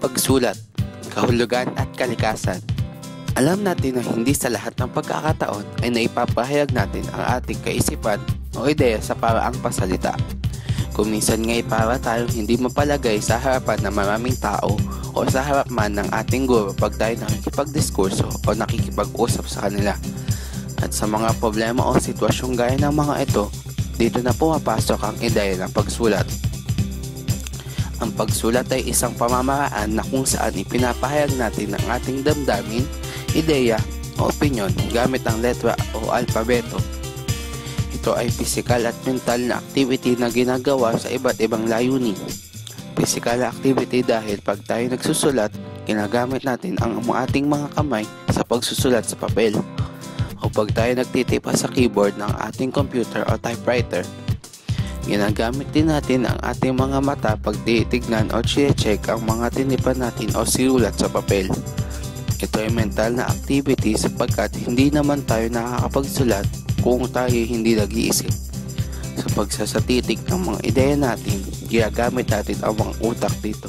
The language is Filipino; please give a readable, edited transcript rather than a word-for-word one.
Pagsulat, kahulugan at kalikasan. Alam natin na hindi sa lahat ng pagkakataon ay naipapahayag natin ang ating kaisipan o ideya sa paraang pasalita. Kung minsan nga'y para tayong hindi mapalagay sa harapan ng maraming tao o sa harap man ng ating guro pag tayo nakikipagdiskurso o nakikipag-usap sa kanila. At sa mga problema o sitwasyong gaya ng mga ito, dito na pumapasok ang ideya ng pagsulat. Ang pagsulat ay isang pamamaraan na kung saan ipinapahayag natin ang ating damdamin, ideya o opinyon gamit ang letra o alpabeto. Ito ay pisikal at mental na activity na ginagawa sa iba't ibang layunin. Pisikal na activity dahil pag tayo nagsusulat, ginagamit natin ang ating mga kamay sa pagsusulat sa papel. O pag tayo nagtitipa sa keyboard ng ating computer o typewriter, ginagamit din natin ang ating mga mata pag titignan o check ang mga tinipan natin o sinulat sa papel. Ito ay mental na activity sapagkat hindi naman tayo nakakapagsulat kung tayo hindi nag-iisip. Sa pagsasatitik ng mga ideya natin, ginagamit natin ang mga utak dito.